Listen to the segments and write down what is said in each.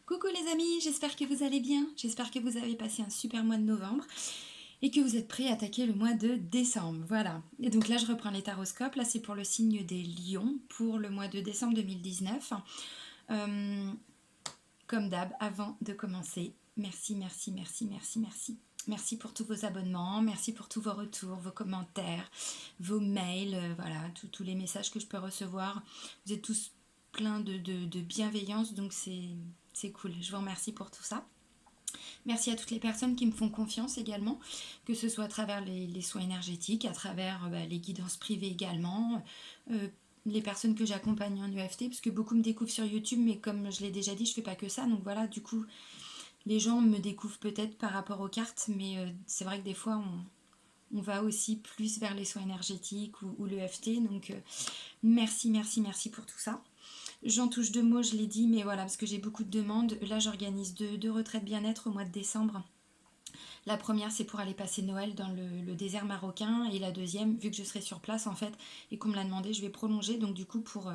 Coucou les amis, j'espère que vous allez bien, j'espère que vous avez passé un super mois de novembre et que vous êtes prêts à attaquer le mois de décembre, voilà. Et donc là je reprends les taroscopes, là c'est pour le signe des lions pour le mois de décembre 2019. Euh, Comme d'hab, avant de commencer, merci, merci, merci, merci, merci. Merci pour tous vos abonnements, merci pour tous vos retours, vos commentaires, vos mails, voilà, tous les messages que je peux recevoir. Vous êtes tous pleins de bienveillance, donc c'est cool. Je vous remercie pour tout ça. Merci à toutes les personnes qui me font confiance également, que ce soit à travers les soins énergétiques, à travers les guidances privées également, euh, les personnes que j'accompagne en UFT, parce que beaucoup me découvrent sur YouTube, mais comme je l'ai déjà dit, je fais pas que ça, donc voilà, du coup, les gens me découvrent peut-être par rapport aux cartes, mais c'est vrai que des fois, on va aussi plus vers les soins énergétiques ou l'EFT, donc merci, merci, merci pour tout ça. J'en touche deux mots, je l'ai dit, mais voilà, parce que j'ai beaucoup de demandes. Là, j'organise deux retraites bien-être au mois de décembre. La première, c'est pour aller passer Noël dans le désert marocain. Et la deuxième, vu que je serai sur place, en fait, et qu'on me l'a demandé, je vais prolonger. Donc, du coup, pour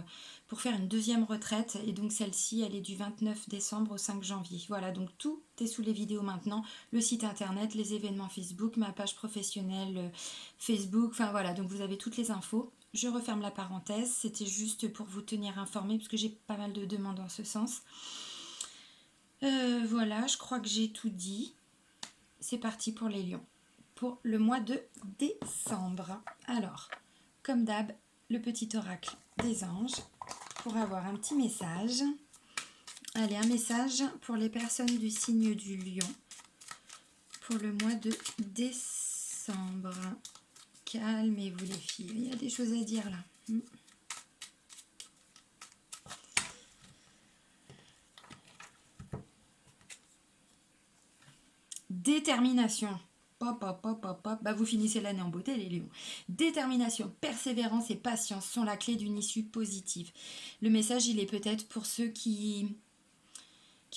faire une deuxième retraite. Et donc, celle-ci, elle est du 29 décembre au 5 janvier. Voilà, donc tout est sous les vidéos maintenant. Le site internet, les événements Facebook, ma page professionnelle Facebook. Enfin, voilà, donc vous avez toutes les infos. Je referme la parenthèse. C'était juste pour vous tenir informé, parce que j'ai pas mal de demandes en ce sens. Voilà, je crois que j'ai tout dit. C'est parti pour les lions, pour le mois de décembre. Alors, comme d'hab, le petit oracle des anges, pour avoir un petit message. Allez, un message pour les personnes du signe du lion, pour le mois de décembre. Calmez-vous les filles, il y a des choses à dire là. Détermination. Pop, pop, pop, pop, pop. Bah, vous finissez l'année en beauté, les lions. Détermination, persévérance et patience sont la clé d'une issue positive. Le message, il est peut-être pour ceux qui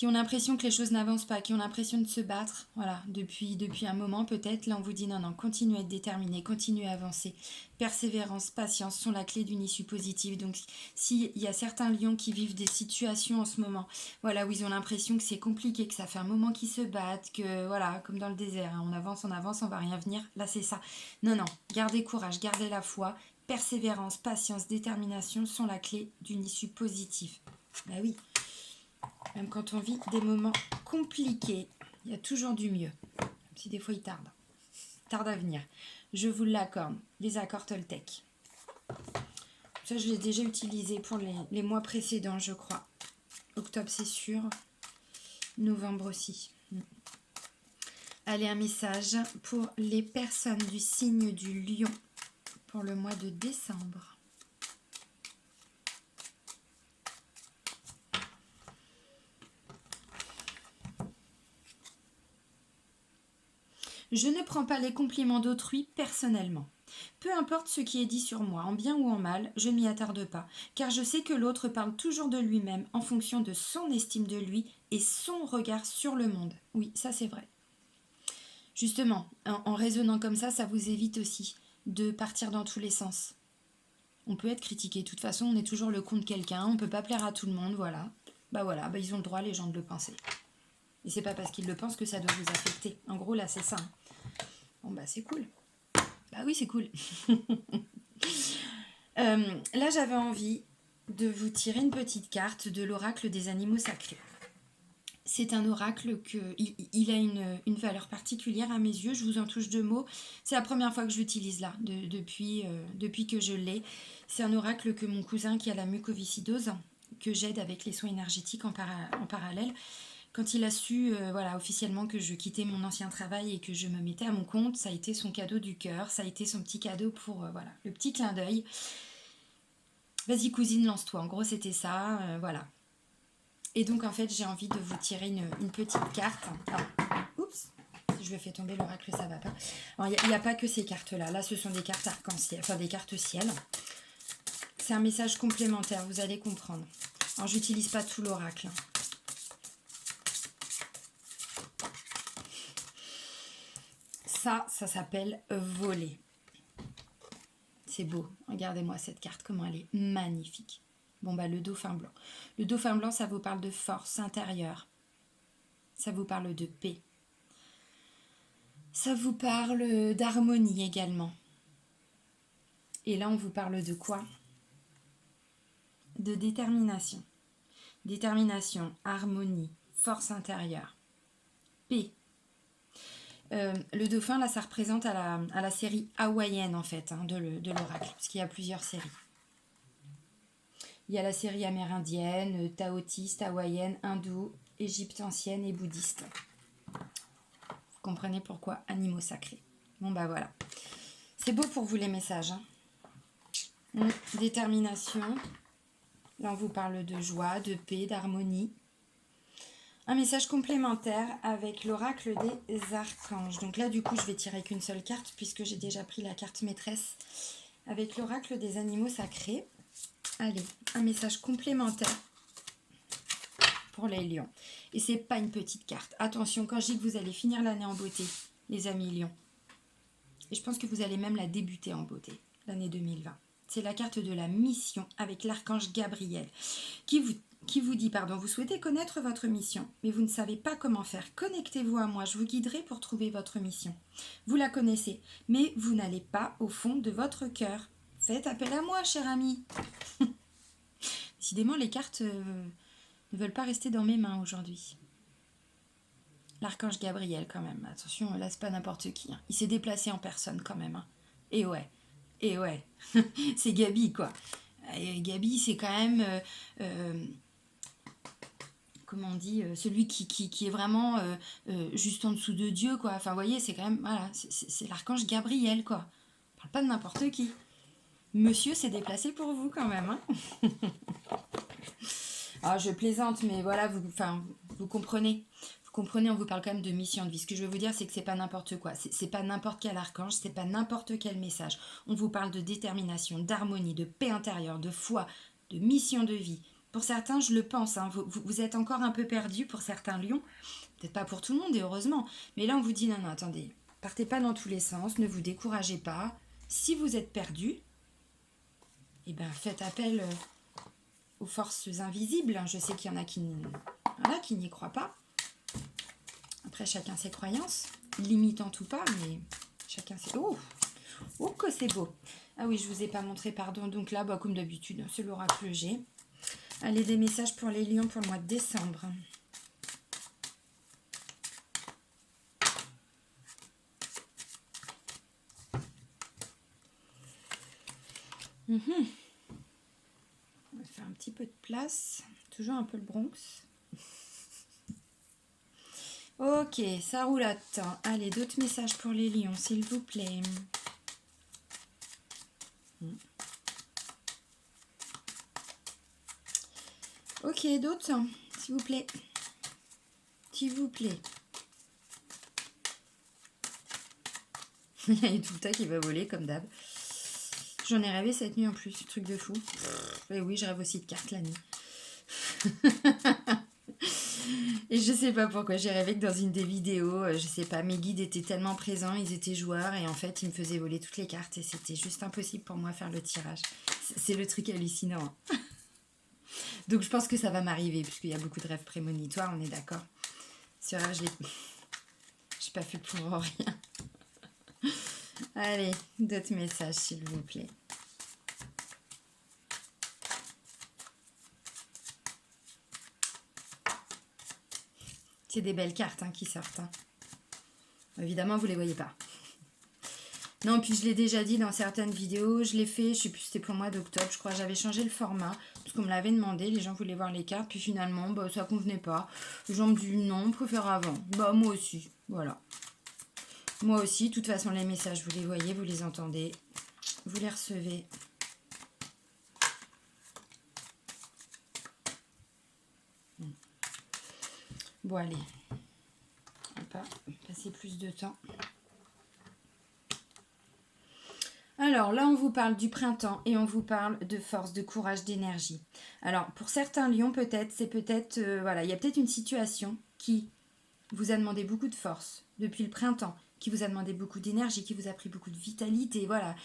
ont l'impression que les choses n'avancent pas, qui ont l'impression de se battre, voilà, depuis un moment peut-être. Là, on vous dit non, non, continuez à être déterminé, continuez à avancer. Persévérance, patience sont la clé d'une issue positive. Donc, s'il y a certains lions qui vivent des situations en ce moment, voilà, où ils ont l'impression que c'est compliqué, que ça fait un moment qu'ils se battent, que voilà, comme dans le désert, hein, on avance, on va rien venir. Là, c'est ça. Non, non, gardez courage, gardez la foi. Persévérance, patience, détermination sont la clé d'une issue positive. Bah oui. Même quand on vit des moments compliqués, il y a toujours du mieux. Même si des fois il tarde à venir. Je vous l'accorde, les accords Toltec. Ça, je l'ai déjà utilisé pour les mois précédents, je crois. Octobre, c'est sûr. Novembre aussi. Allez, un message pour les personnes du signe du lion pour le mois de décembre. Je ne prends pas les compliments d'autrui personnellement. Peu importe ce qui est dit sur moi, en bien ou en mal, je ne m'y attarde pas, car je sais que l'autre parle toujours de lui-même en fonction de son estime de lui et son regard sur le monde. Oui, ça c'est vrai. Justement, en raisonnant comme ça vous évite aussi de partir dans tous les sens. On peut être critiqué, de toute façon, on est toujours le con de quelqu'un, on ne peut pas plaire à tout le monde, voilà. Voilà, ils ont le droit, les gens, de le penser. Et c'est pas parce qu'ils le pensent que ça doit vous affecter. En gros, là, c'est ça. Bon, c'est cool. Bah oui, c'est cool. Là, j'avais envie de vous tirer une petite carte de l'oracle des animaux sacrés. C'est un oracle il a une valeur particulière à mes yeux. Je vous en touche deux mots. C'est la première fois que je l'utilise là, depuis que je l'ai. C'est un oracle que mon cousin qui a la mucoviscidose, que j'aide avec les soins énergétiques en parallèle. Quand il a su officiellement que je quittais mon ancien travail et que je me mettais à mon compte, ça a été son cadeau du cœur, ça a été son petit cadeau pour le petit clin d'œil. Vas-y cousine, lance-toi. En gros, c'était ça, voilà. Et donc, en fait, j'ai envie de vous tirer une petite carte. Alors, oups, si je le fais tomber, l'oracle, ça va pas. Alors, il n'y a pas que ces cartes-là. Là, ce sont des cartes arc-en-ciel, enfin des cartes ciel. C'est un message complémentaire, vous allez comprendre. Alors, j'utilise pas tout l'oracle. Ça s'appelle voler. C'est beau. Regardez-moi cette carte, comment elle est magnifique. Bon, le dauphin blanc. Le dauphin blanc, ça vous parle de force intérieure, Ça vous parle de paix. Ça vous parle d'harmonie également. Et là, on vous parle de quoi? De détermination. Détermination, harmonie, force intérieure, paix. Le dauphin, là, ça représente à la série hawaïenne, en fait, hein, de l'oracle, parce qu'il y a plusieurs séries. Il y a la série amérindienne, taoïste, hawaïenne, hindoue, égyptienne et bouddhiste. Vous comprenez pourquoi animaux sacrés. Bon, bah voilà. C'est beau pour vous, les messages. Hein. Détermination. Là, on vous parle de joie, de paix, d'harmonie. Un message complémentaire avec l'oracle des archanges. Donc là, du coup, je vais tirer qu'une seule carte puisque j'ai déjà pris la carte maîtresse avec l'oracle des animaux sacrés. Allez, un message complémentaire pour les lions. Et c'est pas une petite carte. Attention, quand je dis que vous allez finir l'année en beauté, les amis lions, et je pense que vous allez même la débuter en beauté, l'année 2020. C'est la carte de la mission avec l'archange Gabriel qui vous dit, vous souhaitez connaître votre mission, mais vous ne savez pas comment faire. Connectez-vous à moi, je vous guiderai pour trouver votre mission. Vous la connaissez, mais vous n'allez pas au fond de votre cœur. Faites appel à moi, cher ami. Décidément, les cartes ne veulent pas rester dans mes mains aujourd'hui. L'archange Gabriel, quand même. Attention, là, c'est pas n'importe qui. Hein. Il s'est déplacé en personne, quand même. Hein. Et ouais. C'est Gabi, quoi. Et Gabi, c'est quand même... comment on dit, celui qui est vraiment juste en dessous de Dieu, quoi. Enfin, vous voyez, c'est quand même, voilà, c'est l'archange Gabriel, quoi. On parle pas de n'importe qui. Monsieur s'est déplacé pour vous, quand même. Hein. Alors, je plaisante, mais voilà, vous comprenez. Vous comprenez, on vous parle quand même de mission de vie. Ce que je veux vous dire, c'est que c'est pas n'importe quoi. C'est pas n'importe quel archange, c'est pas n'importe quel message. On vous parle de détermination, d'harmonie, de paix intérieure, de foi, de mission de vie. Pour certains, je le pense, hein, vous êtes encore un peu perdus pour certains lions. Peut-être pas pour tout le monde, et heureusement. Mais là, on vous dit, non, attendez, partez pas dans tous les sens, ne vous découragez pas. Si vous êtes perdu, eh ben, faites appel aux forces invisibles. Je sais qu'il y en a qui n'y croient pas. Après, chacun ses croyances, limitantes ou pas, mais chacun ses... Oh, que c'est beau. Ah oui, je vous ai pas montré, pardon. Donc là, comme d'habitude, c'est l'oracle G. Allez, des messages pour les lions pour le mois de décembre. On va faire un petit peu de place. Toujours un peu le Bronx. Ok, ça roulotte. Allez, d'autres messages pour les lions, s'il vous plaît. Ok, d'autres, s'il vous plaît. S'il vous plaît. Il y a tout le tas qui va voler, comme d'hab. J'en ai rêvé cette nuit en plus, truc de fou. Et oui, je rêve aussi de cartes la nuit. Et je sais pas pourquoi, j'ai rêvé que dans une des vidéos, je sais pas, mes guides étaient tellement présents, ils étaient joueurs et en fait ils me faisaient voler toutes les cartes et c'était juste impossible pour moi de faire le tirage. C'est le truc hallucinant. Hein. Donc je pense que ça va m'arriver puisqu'il y a beaucoup de rêves prémonitoires, on est d'accord. Ce rêve, j'ai pas fait pour rien. Allez, d'autres messages s'il vous plaît. C'est des belles cartes qui sortent. Hein. Évidemment, vous ne les voyez pas. Non, puis je l'ai déjà dit dans certaines vidéos, je l'ai fait, je sais plus, c'était pour le mois d'octobre, je crois, j'avais changé le format, parce qu'on me l'avait demandé, les gens voulaient voir les cartes, puis finalement, ça convenait pas. Les gens me disent non, on préfère avant. Moi aussi, voilà. Moi aussi, de toute façon, les messages, vous les voyez, vous les entendez, vous les recevez. Bon, allez, on va pas passer plus de temps. Alors là, on vous parle du printemps et on vous parle de force, de courage, d'énergie. Alors, pour certains lions, peut-être, voilà, il y a peut-être une situation qui vous a demandé beaucoup de force depuis le printemps, qui vous a demandé beaucoup d'énergie, qui vous a pris beaucoup de vitalité, voilà.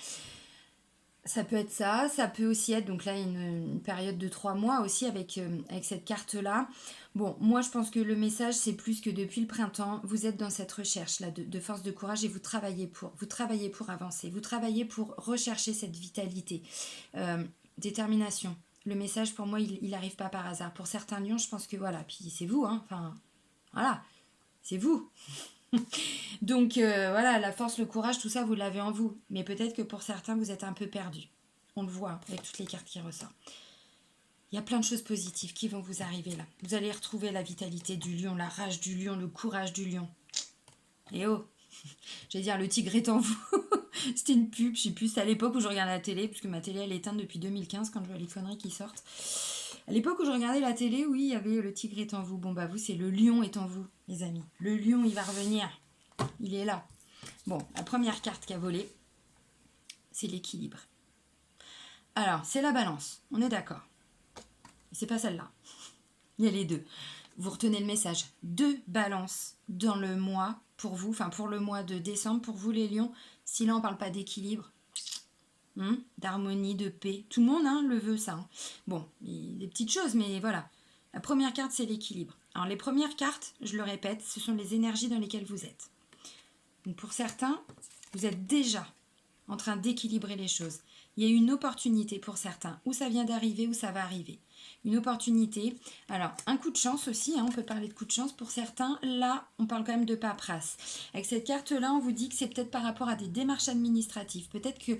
Ça peut être ça, ça peut aussi être, donc là, une période de 3 mois aussi avec cette carte-là. Bon, moi, je pense que le message, c'est plus que depuis le printemps, vous êtes dans cette recherche-là de force, de courage et vous travaillez pour avancer, vous travaillez pour rechercher cette vitalité, détermination. Le message, pour moi, il n'arrive pas par hasard. Pour certains lions, je pense que voilà, puis c'est vous, hein, enfin, voilà, c'est vous. Donc voilà, la force, le courage, tout ça, vous l'avez en vous. Mais peut-être que pour certains, vous êtes un peu perdus. On le voit avec toutes les cartes qui ressortent. Il y a plein de choses positives qui vont vous arriver là. Vous allez retrouver la vitalité du lion, la rage du lion, le courage du lion. Et oh, j'allais dire, le tigre est en vous. C'était une pub, je sais plus, c'est à l'époque où je regardais la télé, puisque ma télé elle est éteinte depuis 2015 quand je vois les conneries qui sortent. À l'époque où je regardais la télé, oui, il y avait le tigre est en vous. Bon bah vous, c'est le lion est en vous, les amis. Le lion, il va revenir. Il est là. Bon, la première carte qui a volé, c'est l'équilibre. Alors, c'est la balance, on est d'accord. C'est pas celle-là. Il y a les deux. Vous retenez le message. 2 balances dans le mois pour vous, enfin pour le mois de décembre, pour vous les lions. Si là on parle pas d'équilibre, d'harmonie, de paix, tout le monde le veut ça. Bon, des petites choses, mais voilà. La première carte, c'est l'équilibre. Alors les premières cartes, je le répète, ce sont les énergies dans lesquelles vous êtes. Donc pour certains, vous êtes déjà en train d'équilibrer les choses. Il y a une opportunité pour certains, où ça vient d'arriver, où ça va arriver. Une opportunité. Alors, un coup de chance aussi, on peut parler de coup de chance pour certains. Là, on parle quand même de paperasse. Avec cette carte-là, on vous dit que c'est peut-être par rapport à des démarches administratives. Peut-être que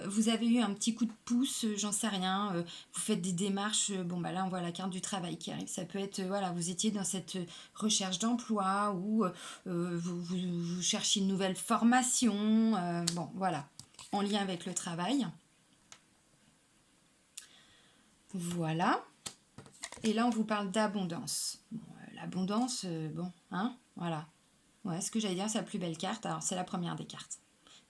vous avez eu un petit coup de pouce, j'en sais rien. Vous faites des démarches. Bon, bah là, on voit la carte du travail qui arrive. Ça peut être, voilà, vous étiez dans cette recherche d'emploi ou vous cherchez une nouvelle formation. Bon, voilà, en lien avec le travail. Voilà. Et là, on vous parle d'abondance. Bon, l'abondance, voilà. Ouais, ce que j'allais dire, c'est la plus belle carte. Alors, c'est la première des cartes.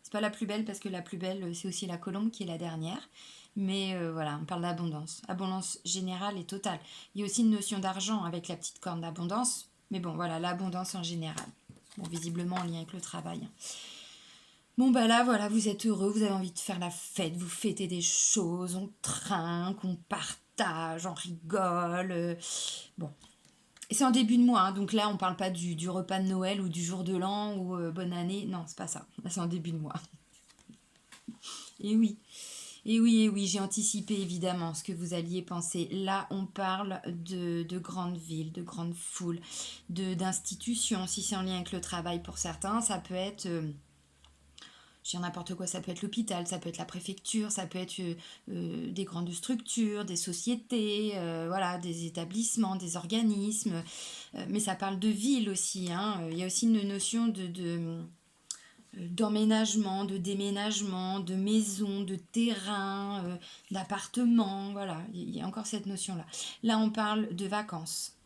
C'est pas la plus belle parce que la plus belle, c'est aussi la colombe qui est la dernière. Mais voilà, on parle d'abondance. Abondance générale et totale. Il y a aussi une notion d'argent avec la petite corne d'abondance. Mais bon, voilà, l'abondance en général. Bon, visiblement en lien avec le travail. Bon, bah là, voilà, vous êtes heureux, vous avez envie de faire la fête, vous fêtez des choses, on trinque, on partage, on rigole. Bon. Et c'est en début de mois, donc là, on parle pas du repas de Noël ou du jour de l'an ou bonne année. Non, c'est pas ça. Là, c'est en début de mois. Et oui. Et oui, j'ai anticipé évidemment ce que vous alliez penser. Là, on parle de grandes villes, de grandes foules, d'institutions. Si c'est en lien avec le travail pour certains, ça peut être... je dis n'importe quoi, ça peut être l'hôpital, ça peut être la préfecture, ça peut être des grandes structures, des sociétés, voilà, des établissements, des organismes. Mais ça parle de ville aussi. Il y a aussi une notion d'emménagement, de déménagement, de maison, de terrain, d'appartement. Voilà, il y a encore cette notion-là. Là, on parle de vacances.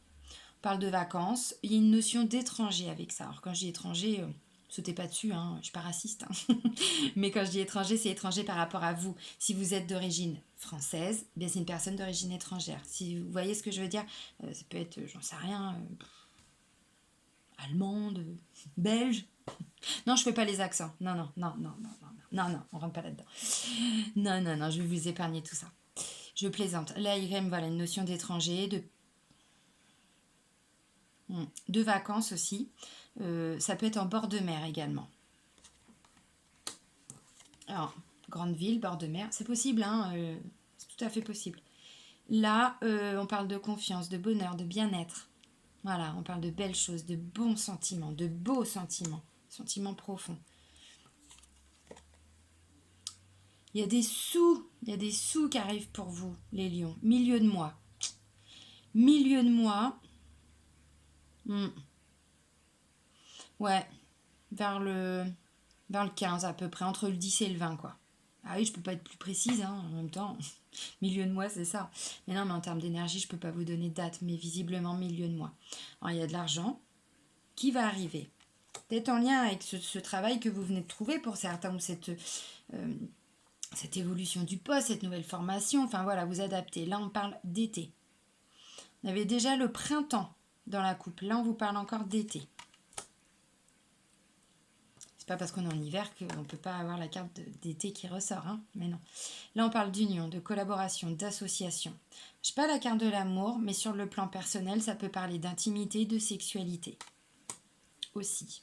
On parle de vacances. Il y a une notion d'étranger avec ça. Alors, quand je dis étranger... sautez pas dessus, je suis pas raciste. Mais quand je dis étranger, c'est étranger par rapport à vous. Si vous êtes d'origine française, bien c'est une personne d'origine étrangère. Si vous voyez ce que je veux dire, ça peut être, j'en sais rien, allemande, belge. Non, je fais pas les accents. Non, non, non, non, non, non, non, non, on rentre pas là-dedans. Non, non, non, je vais vous épargner tout ça. Je plaisante. Là, il y a voilà, une notion d'étranger, de vacances aussi. Ça peut être en bord de mer également. Alors, grande ville, bord de mer, c'est possible, c'est tout à fait possible. Là, on parle de confiance, de bonheur, de bien-être. Voilà, on parle de belles choses, de bons sentiments, de beaux sentiments profonds. Il y a des sous qui arrivent pour vous, les lions. Milieu de mois. Milieu de mois. Ouais, vers le 15 à peu près, entre le 10 et le 20, quoi. Ah oui, je peux pas être plus précise, en même temps. Milieu de mois, c'est ça. Mais non, mais en termes d'énergie, je peux pas vous donner de date, mais visiblement milieu de mois. Alors, il y a de l'argent qui va arriver. Peut-être en lien avec ce travail que vous venez de trouver pour certains, ou cette évolution du poste, cette nouvelle formation. Enfin voilà, vous adaptez. Là, on parle d'été. On avait déjà le printemps dans la coupe. Là, on vous parle encore d'été. C'est pas parce qu'on est en hiver qu'on ne peut pas avoir la carte d'été qui ressort, hein, mais non. Là, on parle d'union, de collaboration, d'association. Je n'ai pas la carte de l'amour, mais sur le plan personnel, ça peut parler d'intimité, de sexualité aussi.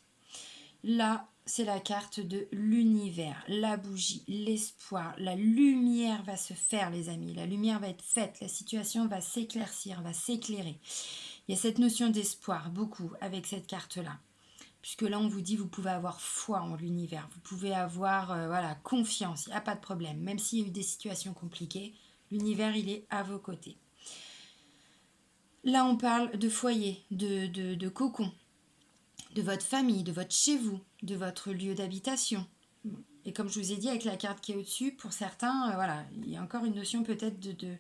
Là, c'est la carte de l'univers, la bougie, l'espoir. La lumière va se faire, les amis. La lumière va être faite, la situation va s'éclaircir, va s'éclairer. Il y a cette notion d'espoir, beaucoup, avec cette carte-là. Puisque là, on vous dit, vous pouvez avoir foi en l'univers. Vous pouvez avoir voilà, confiance, il n'y a pas de problème. Même s'il y a eu des situations compliquées, l'univers, il est à vos côtés. Là, on parle de foyer, de cocon, de votre famille, de votre chez vous, de votre lieu d'habitation. Et comme je vous ai dit, avec la carte qui est au-dessus, pour certains, voilà, il y a encore une notion peut-être du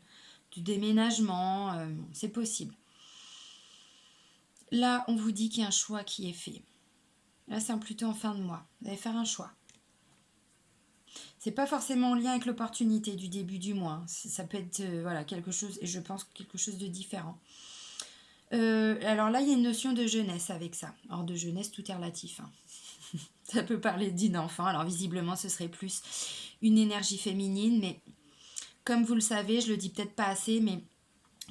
déménagement, c'est possible. Là, on vous dit qu'il y a un choix qui est fait. Là, c'est plutôt en fin de mois. Vous allez faire un choix. C'est pas forcément en lien avec l'opportunité du début du mois. Ça peut être voilà, quelque chose, et je pense quelque chose de différent. Alors là, il y a une notion de jeunesse avec ça. Alors de jeunesse, tout est relatif. Hein. Ça peut parler d'une enfant. Alors visiblement, ce serait plus une énergie féminine, mais comme vous le savez, je le dis peut-être pas assez, mais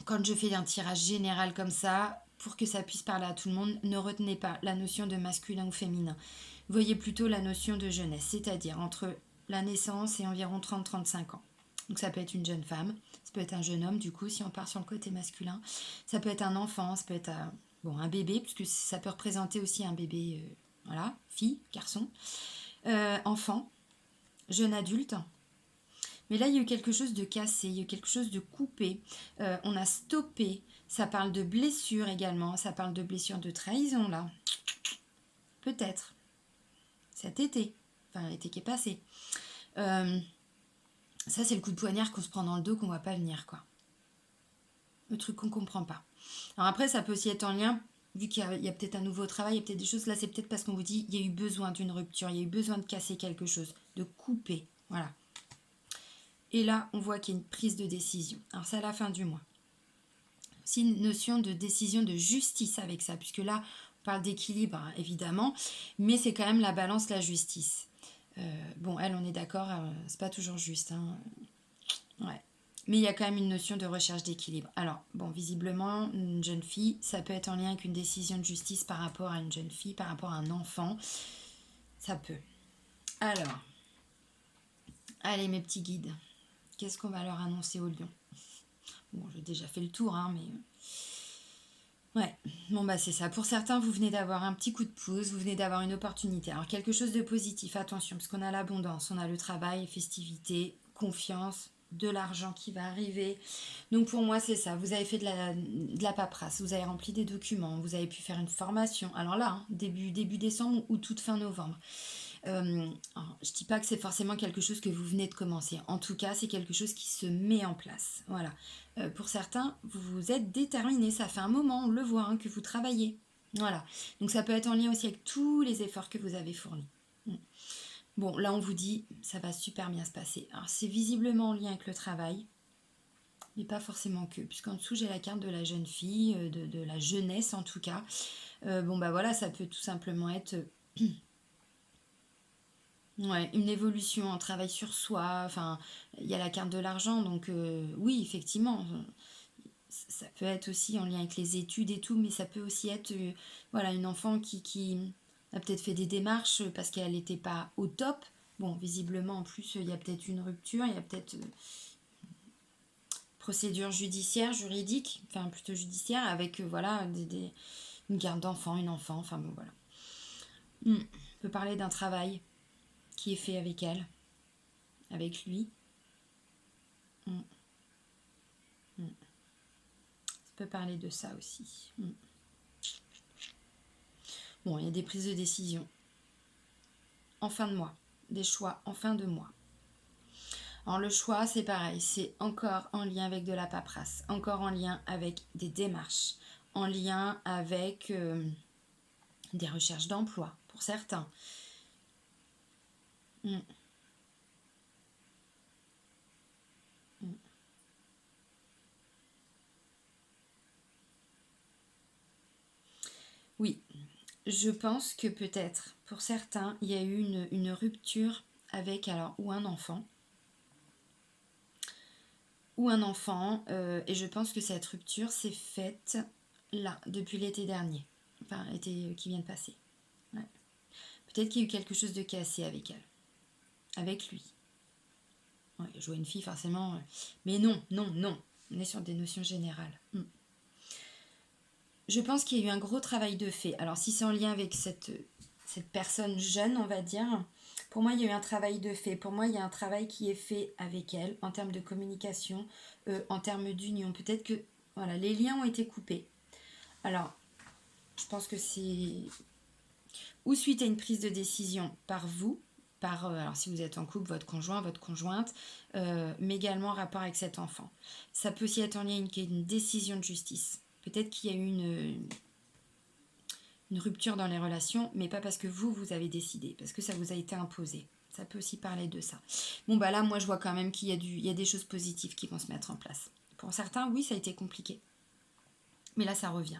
quand je fais un tirage général comme ça, pour que ça puisse parler à tout le monde, ne retenez pas la notion de masculin ou féminin. Voyez plutôt la notion de jeunesse, c'est-à-dire entre la naissance et environ 30-35 ans. Donc ça peut être une jeune femme, ça peut être un jeune homme du coup si on part sur le côté masculin, ça peut être un enfant, ça peut être un bébé, puisque ça peut représenter aussi un bébé, voilà, fille, garçon, enfant, jeune adulte. Mais là, il y a eu quelque chose de cassé, il y a eu quelque chose de coupé. On a stoppé. Ça parle de blessure également. Ça parle de blessure de trahison, là. Peut-être. Cet été. Enfin, l'été qui est passé. Ça, c'est le coup de poignard qu'on se prend dans le dos, qu'on ne voit pas venir, quoi. Le truc qu'on ne comprend pas. Alors après, ça peut aussi être en lien, vu qu'il y a peut-être un nouveau travail, il y a peut-être des choses. Là, c'est peut-être parce qu'on vous dit, il y a eu besoin d'une rupture, il y a eu besoin de casser quelque chose, de couper. Voilà. Et là, on voit qu'il y a une prise de décision. Alors, c'est à la fin du mois. C'est une notion de décision de justice avec ça, puisque là, on parle d'équilibre, hein, évidemment, mais c'est quand même la balance, la justice. Bon, elle, on est d'accord, c'est pas toujours juste. Hein. Ouais. Mais il y a quand même une notion de recherche d'équilibre. Alors, bon, visiblement, une jeune fille, ça peut être en lien avec une décision de justice par rapport à une jeune fille, par rapport à un enfant. Ça peut. Alors, allez, mes petits guides, qu'est-ce qu'on va leur annoncer aux lions? Bon, j'ai déjà fait le tour, hein, mais... Ouais, bon bah c'est ça. Pour certains, vous venez d'avoir un petit coup de pouce, vous venez d'avoir une opportunité. Alors quelque chose de positif, attention, parce qu'on a l'abondance, on a le travail, festivité, confiance, de l'argent qui va arriver. Donc pour moi, c'est ça. Vous avez fait de la paperasse, vous avez rempli des documents, vous avez pu faire une formation. Alors là, hein, début décembre ou toute fin novembre. Je dis pas que c'est forcément quelque chose que vous venez de commencer. En tout cas, c'est quelque chose qui se met en place. Voilà. Pour certains, vous êtes déterminés. Ça fait un moment, on le voit, hein, que vous travaillez. Voilà. Donc ça peut être en lien aussi avec tous les efforts que vous avez fournis. Bon, là, on vous dit, ça va super bien se passer. Alors, c'est visiblement en lien avec le travail, mais pas forcément que, puisqu'en dessous, j'ai la carte de la jeune fille, de la jeunesse en tout cas. Bon, bah voilà, ça peut tout simplement être... Ouais, une évolution, un travail sur soi, enfin, il y a la carte de l'argent, donc oui, effectivement, ça peut être aussi en lien avec les études et tout, mais ça peut aussi être voilà, une enfant qui a peut-être fait des démarches parce qu'elle n'était pas au top. Bon, visiblement, en plus, il y a peut-être une rupture, il y a peut-être procédure judiciaire, juridique, enfin plutôt judiciaire, avec voilà, une garde d'enfant, une enfant, enfin bon, voilà. On peut parler d'un travail qui est fait avec elle, avec lui. Mm. Ça peut parler de ça aussi. Bon, il y a des prises de décision en fin de mois, des choix en fin de mois. Alors le choix, c'est pareil, c'est encore en lien avec de la paperasse, encore en lien avec des démarches, en lien avec des recherches d'emploi pour certains. Oui, je pense que peut-être pour certains, il y a eu une rupture avec ou un enfant. Et je pense que cette rupture s'est faite là, depuis l'été dernier. Enfin, l'été qui vient de passer. Ouais. Peut-être qu'il y a eu quelque chose de cassé avec elle. Avec lui. Ouais, je vois une fille forcément. Mais non. On est sur des notions générales. Je pense qu'il y a eu un gros travail de fait. Alors si c'est en lien avec cette personne jeune, on va dire, pour moi il y a eu un travail de fait. Pour moi il y a un travail qui est fait avec elle en termes de communication, en termes d'union. Peut-être que voilà, les liens ont été coupés. Alors, je pense que c'est ou suite à une prise de décision par vous, alors si vous êtes en couple, votre conjoint, votre conjointe, mais également en rapport avec cet enfant. Ça peut aussi être en lien avec une décision de justice. Peut-être qu'il y a eu une rupture dans les relations, mais pas parce que vous avez décidé, parce que ça vous a été imposé. Ça peut aussi parler de ça. Bon, bah là, moi, je vois quand même qu'il y a des choses positives qui vont se mettre en place. Pour certains, oui, ça a été compliqué. Mais là, ça revient.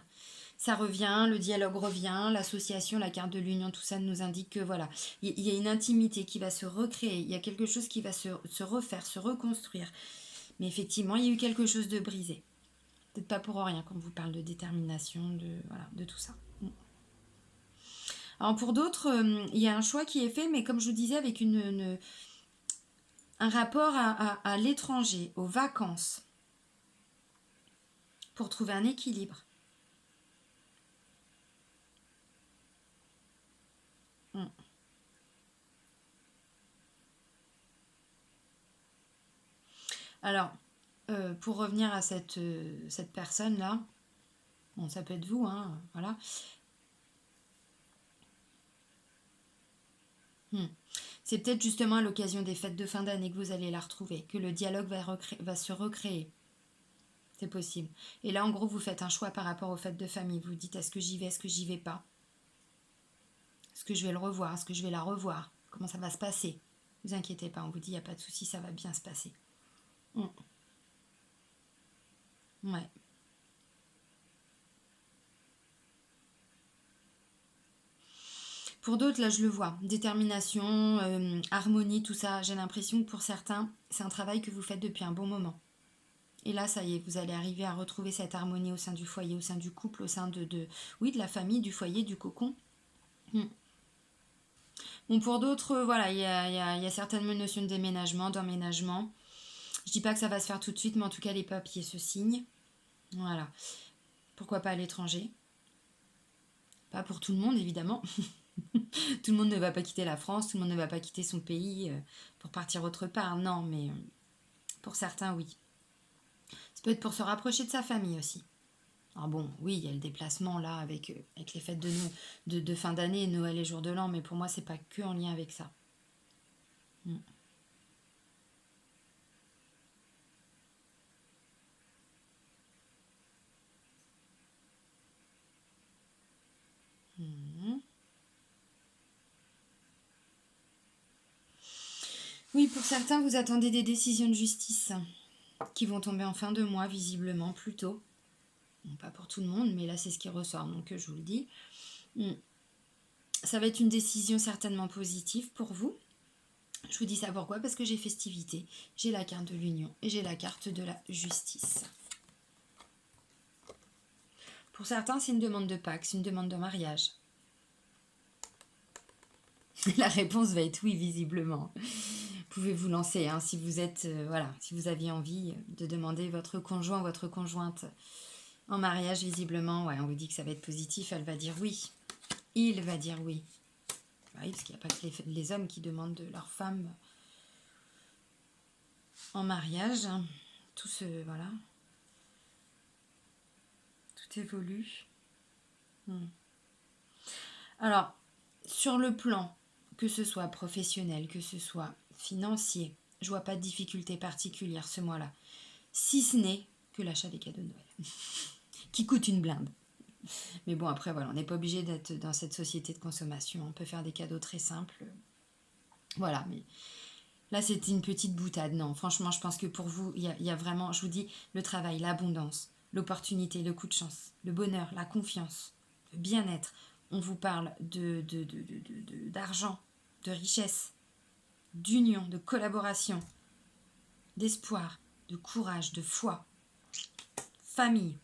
Ça revient, le dialogue revient, l'association, la carte de l'union, tout ça nous indique que voilà, il y a une intimité qui va se recréer, il y a quelque chose qui va se refaire, se reconstruire. Mais effectivement, il y a eu quelque chose de brisé. Peut-être pas pour rien quand on vous parle de détermination, de tout ça. Alors pour d'autres, il y a un choix qui est fait, mais comme je vous disais, avec un rapport à l'étranger, aux vacances, pour trouver un équilibre. Alors, pour revenir à cette personne-là, bon, ça peut être vous, hein, voilà. C'est peut-être justement à l'occasion des fêtes de fin d'année que vous allez la retrouver, que le dialogue va se recréer. C'est possible. Et là, en gros, vous faites un choix par rapport aux fêtes de famille. Vous dites, est-ce que j'y vais, est-ce que j'y vais pas? Est-ce que je vais le revoir, est-ce que je vais la revoir? Comment ça va se passer? Ne vous inquiétez pas, on vous dit, il n'y a pas de souci, ça va bien se passer. Ouais. Pour d'autres, là, je le vois. Détermination, harmonie, tout ça. J'ai l'impression que pour certains, c'est un travail que vous faites depuis un bon moment. Et là, ça y est, vous allez arriver à retrouver cette harmonie au sein du foyer, au sein du couple, au sein de la famille, du foyer, du cocon. Bon, pour d'autres, voilà, il y a certainement une notion de déménagement, d'emménagement. Je dis pas que ça va se faire tout de suite, mais en tout cas, les papiers se signent. Voilà. Pourquoi pas à l'étranger? Pas pour tout le monde, évidemment. Tout le monde ne va pas quitter la France, tout le monde ne va pas quitter son pays pour partir autre part. Non, mais pour certains, oui. Ça peut être pour se rapprocher de sa famille aussi. Alors bon, oui, il y a le déplacement là avec les fêtes de fin d'année, Noël et jour de l'an, mais pour moi, c'est pas que en lien avec ça. Oui, pour certains, vous attendez des décisions de justice qui vont tomber en fin de mois, visiblement, plutôt. Bon, pas pour tout le monde, mais là, c'est ce qui ressort, donc je vous le dis. Ça va être une décision certainement positive pour vous. Je vous dis ça pourquoi? Parce que j'ai festivité, j'ai la carte de l'union et j'ai la carte de la justice. Pour certains, c'est une demande de Pâques, c'est une demande de mariage. La réponse va être oui, visiblement. Vous pouvez vous lancer hein, si vous êtes, si vous aviez envie de demander votre conjoint, votre conjointe en mariage, visiblement, ouais, on vous dit que ça va être positif, elle va dire oui. Il va dire oui. Oui, parce qu'il n'y a pas que les hommes qui demandent de leur femme en mariage. Tout voilà. Tout évolue. Alors, sur le plan, que ce soit professionnel, que ce soit financier, je vois pas de difficulté particulière ce mois-là. Si ce n'est que l'achat des cadeaux de Noël. Qui coûte une blinde. Mais bon, après, voilà, on n'est pas obligé d'être dans cette société de consommation. On peut faire des cadeaux très simples. Voilà, mais là, c'était une petite boutade. Non, franchement, je pense que pour vous, il y a vraiment, je vous dis, le travail, l'abondance, l'opportunité, le coup de chance, le bonheur, la confiance, le bien-être. on vous parle d'argent, de richesse, d'union, de collaboration, d'espoir, de courage, de foi, famille.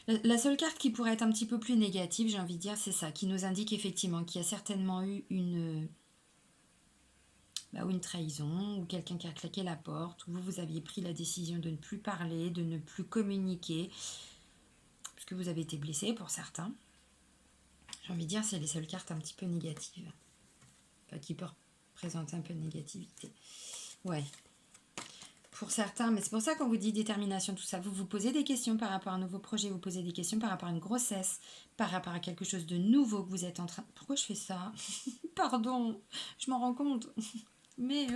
La seule carte qui pourrait être un petit peu plus négative, j'ai envie de dire, c'est ça, qui nous indique effectivement qu'il y a certainement eu une trahison, ou quelqu'un qui a claqué la porte, ou vous aviez pris la décision de ne plus parler, de ne plus communiquer, parce que vous avez été blessé pour certains. J'ai envie de dire, c'est les seules cartes un petit peu négatives, enfin, qui peuvent présenter un peu de négativité. Ouais. Pour certains, mais c'est pour ça qu'on vous dit détermination, tout ça. Vous vous posez des questions par rapport à un nouveau projet, vous posez des questions par rapport à une grossesse, par rapport à quelque chose de nouveau que vous êtes en train... Pourquoi je fais ça? Pardon, je m'en rends compte. Mais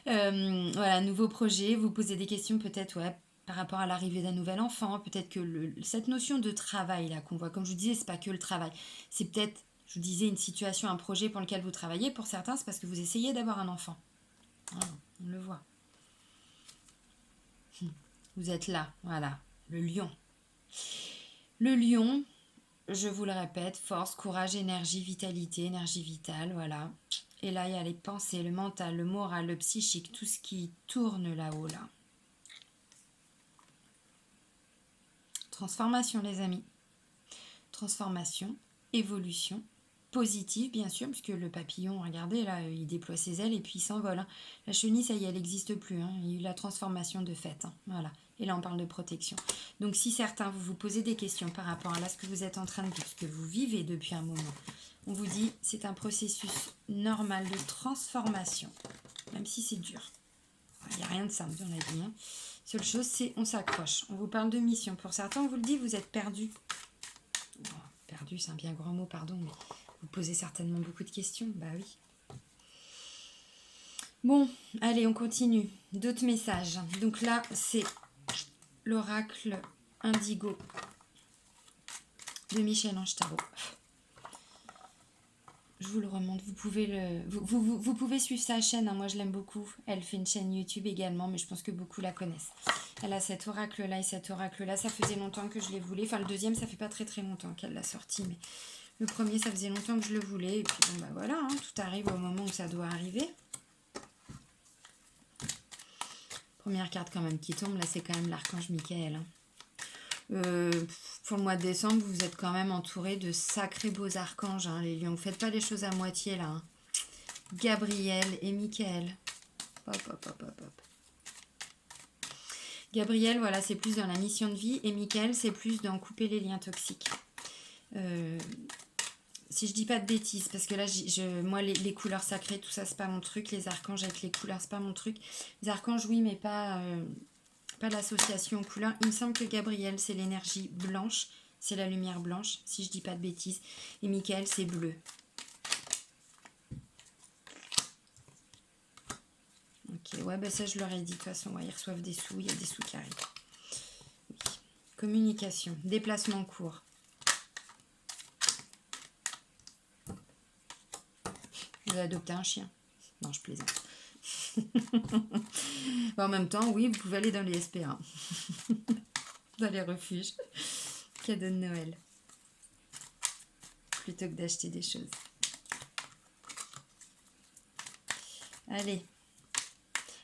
voilà, nouveau projet, vous posez des questions peut-être, ouais, par rapport à l'arrivée d'un nouvel enfant, peut-être que cette notion de travail là qu'on voit, comme je vous disais, c'est pas que le travail, c'est peut-être, je vous disais, une situation, un projet pour lequel vous travaillez, pour certains, c'est parce que vous essayez d'avoir un enfant. Voilà, on le voit. Vous êtes là, voilà, le lion. Le lion, je vous le répète, force, courage, énergie, vitalité, énergie vitale, voilà. Et là, il y a les pensées, le mental, le moral, le psychique, tout ce qui tourne là-haut, là. Transformation, les amis. Transformation, évolution, positive, bien sûr, puisque le papillon, regardez, là, il déploie ses ailes et puis il s'envole. Hein. La chenille, ça y est, elle n'existe plus. Hein. Il y a eu la transformation de fait. Hein. Voilà. Et là, on parle de protection. Donc, si certains, vous vous posez des questions par rapport à là, ce que vous êtes en train de vivre, ce que vous vivez depuis un moment, on vous dit, c'est un processus normal de transformation, même si c'est dur. Il n'y a rien de simple, on l'a dit. Hein. Seule chose, c'est on s'accroche. On vous parle de mission. Pour certains, on vous le dit, vous êtes perdu. Oh, perdu, c'est un bien grand mot, pardon, mais vous posez certainement beaucoup de questions. Bah oui. Bon, allez, on continue. D'autres messages. Donc là, c'est l'oracle indigo de Michel-Ange Tarot. Je vous le remonte, vous pouvez vous pouvez suivre sa chaîne, hein. Moi je l'aime beaucoup. Elle fait une chaîne YouTube également, mais je pense que beaucoup la connaissent. Elle a cet oracle-là et cet oracle-là. Ça faisait longtemps que je les voulais. Enfin, le deuxième, ça fait pas très très longtemps qu'elle l'a sorti, mais le premier, ça faisait longtemps que je le voulais. Et puis bon, bah voilà, hein, tout arrive au moment où ça doit arriver. Première carte quand même qui tombe, là c'est quand même l'archange Michael. Hein. Pour le mois de décembre, vous êtes quand même entouré de sacrés beaux archanges, hein, les lions. Ne faites pas les choses à moitié là. Hein. Gabriel et Michael. Hop, hop, hop, hop, hop. Gabriel, voilà, c'est plus dans la mission de vie. Et Michael, c'est plus dans couper les liens toxiques. Si je dis pas de bêtises, parce que là, moi, les couleurs sacrées, tout ça, c'est pas mon truc. Les archanges avec les couleurs, c'est pas mon truc. Les archanges, oui, mais pas l'association aux couleurs. Il me semble que Gabriel, c'est l'énergie blanche. C'est la lumière blanche, si je dis pas de bêtises. Et Michael, c'est bleu. Ok, ouais, bah ça, je leur ai dit. De toute façon, ouais, ils reçoivent des sous. Il y a des sous qui arrivent. Oui. Communication. Déplacement court. Vous avez adopté un chien. Non, je plaisante. Bon, en même temps, oui, vous pouvez aller dans les SPA. Dans les refuges. Cadeau de Noël. Plutôt que d'acheter des choses. Allez.